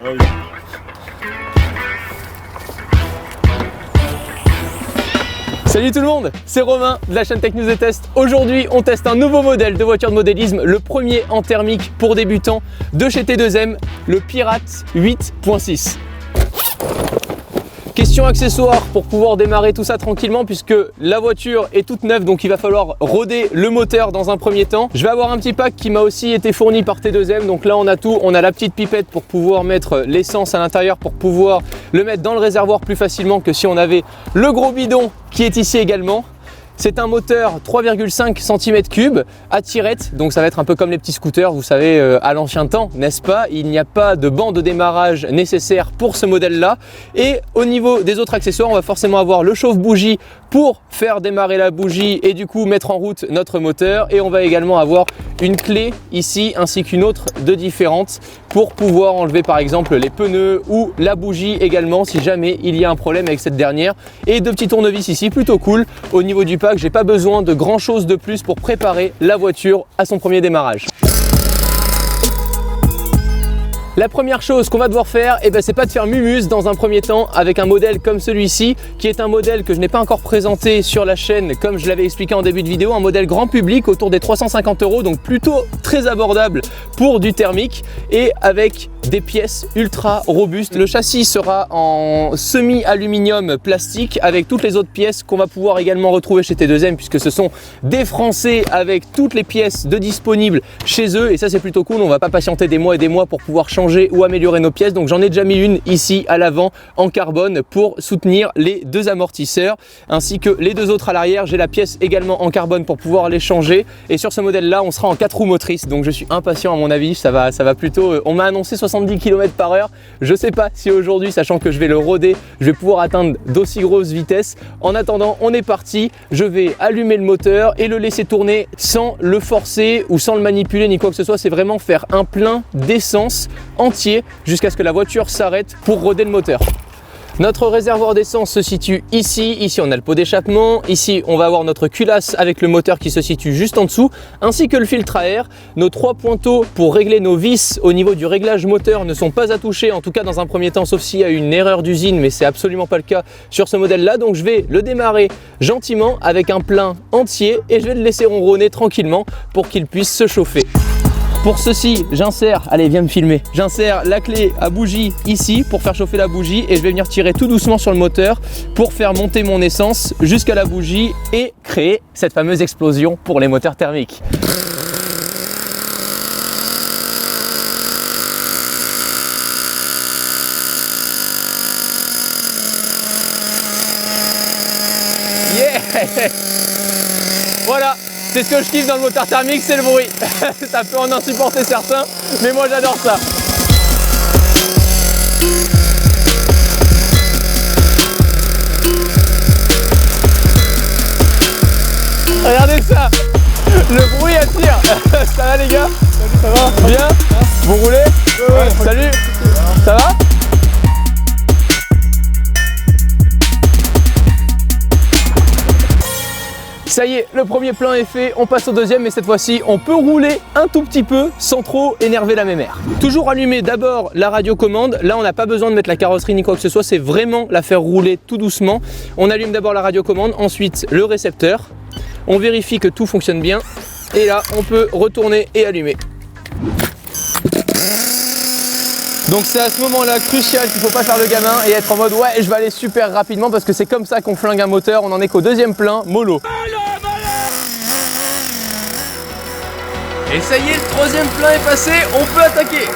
Ah oui. Salut tout le monde, c'est Romain de la chaîne Tech News et Test. Aujourd'hui, on teste un nouveau modèle de voiture de modélisme, le premier en thermique pour débutants de chez T2M, le Pirate 8.6. Question accessoire pour pouvoir démarrer tout ça tranquillement puisque la voiture est toute neuve, donc il va falloir roder le moteur dans un premier temps. Je vais avoir un petit pack qui m'a aussi été fourni par T2M, donc là on a tout. On a la petite pipette pour pouvoir mettre l'essence à l'intérieur pour pouvoir le mettre dans le réservoir plus facilement que si on avait le gros bidon qui est ici également. C'est un moteur 3,5 cm3 à tirette, donc ça va être un peu comme les petits scooters, vous savez, à l'ancien temps, n'est-ce pas? Il n'y a pas de banc de démarrage nécessaire pour ce modèle-là. Et au niveau des autres accessoires, on va forcément avoir le chauffe-bougie pour faire démarrer la bougie et du coup mettre en route notre moteur. Et on va également avoir une clé ici ainsi qu'une autre de différente pour pouvoir enlever par exemple les pneus ou la bougie également si jamais il y a un problème avec cette dernière. Et deux petits tournevis ici, plutôt cool. Au niveau du pack, j'ai pas besoin de grand chose de plus pour préparer la voiture à son premier démarrage. La première chose qu'on va devoir faire, c'est pas de faire mumuse dans un premier temps avec un modèle comme celui-ci, qui est un modèle que je n'ai pas encore présenté sur la chaîne comme je l'avais expliqué en début de vidéo, un modèle grand public autour des 350 €, donc plutôt très abordable pour du thermique et avec des pièces ultra robustes. Le châssis sera en semi-aluminium plastique avec toutes les autres pièces qu'on va pouvoir également retrouver chez T2M puisque ce sont des Français avec toutes les pièces de disponibles chez eux et ça c'est plutôt cool. On va pas patienter des mois et des mois pour pouvoir changer ou améliorer nos pièces, donc j'en ai déjà mis une ici à l'avant en carbone pour soutenir les deux amortisseurs ainsi que les deux autres à l'arrière. J'ai la pièce également en carbone pour pouvoir les changer et sur ce modèle là on sera en 4 roues motrices, donc je suis impatient à mon avis. Ça va plutôt, on m'a annoncé 70 km/h, je sais pas si aujourd'hui, sachant que je vais le roder, je vais pouvoir atteindre d'aussi grosses vitesses. En attendant, on est parti, je vais allumer le moteur et le laisser tourner sans le forcer ou sans le manipuler ni quoi que ce soit. C'est vraiment faire un plein d'essence entier jusqu'à ce que la voiture s'arrête pour roder le moteur. Notre réservoir d'essence se situe ici. Ici on a le pot d'échappement, ici on va avoir notre culasse avec le moteur qui se situe juste en dessous, ainsi que le filtre à air. Nos trois pointeaux pour régler nos vis au niveau du réglage moteur ne sont pas à toucher, en tout cas dans un premier temps, sauf s'il y a une erreur d'usine, mais c'est absolument pas le cas sur ce modèle là. Donc je vais le démarrer gentiment avec un plein entier et je vais le laisser ronronner tranquillement pour qu'il puisse se chauffer. Pour ceci, j'insère, allez viens me filmer, j'insère la clé à bougie ici pour faire chauffer la bougie et je vais venir tirer tout doucement sur le moteur pour faire monter mon essence jusqu'à la bougie et créer cette fameuse explosion pour les moteurs thermiques. Yeah! Voilà! C'est ce que je kiffe dans le moteur thermique, c'est le bruit. Ça peut en insupporter certains, mais moi j'adore ça. Regardez ça, le bruit attire. Ça va les gars? Salut, ça va? Bien? Vous roulez? Ouais. Salut, ça va? Ça y est, le premier plein est fait, on passe au deuxième, mais cette fois-ci, on peut rouler un tout petit peu sans trop énerver la mémère. Toujours allumer d'abord la radiocommande. Là, on n'a pas besoin de mettre la carrosserie ni quoi que ce soit, c'est vraiment la faire rouler tout doucement. On allume d'abord la radiocommande, ensuite le récepteur. On vérifie que tout fonctionne bien. Et là, on peut retourner et allumer. Donc c'est à ce moment-là crucial qu'il ne faut pas faire le gamin et être en mode ouais je vais aller super rapidement parce que c'est comme ça qu'on flingue un moteur. On en est qu'au deuxième plein, mollo. Et ça y est, le troisième plein est passé, on peut attaquer.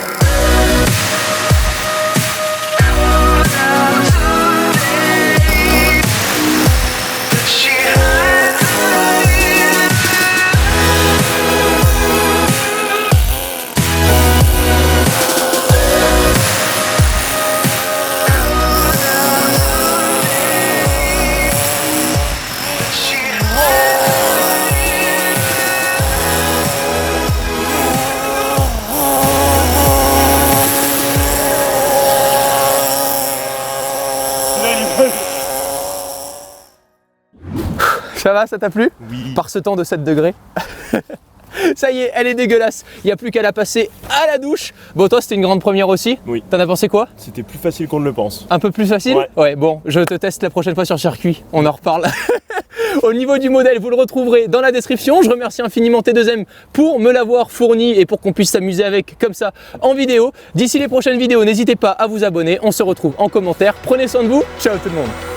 Ça va, ça t'a plu? Oui. Par ce temps de 7 degrés. Ça y est, elle est dégueulasse. Il n'y a plus qu'à la passer à la douche. Bon, toi, c'était une grande première aussi. Oui. T'en as pensé quoi? C'était plus facile qu'on ne le pense. Un peu plus facile? Ouais, bon, je te teste la prochaine fois sur circuit. On en reparle. Au niveau du modèle, vous le retrouverez dans la description. Je remercie infiniment T2M pour me l'avoir fourni et pour qu'on puisse s'amuser avec comme ça en vidéo. D'ici les prochaines vidéos, n'hésitez pas à vous abonner. On se retrouve en commentaire. Prenez soin de vous. Ciao tout le monde.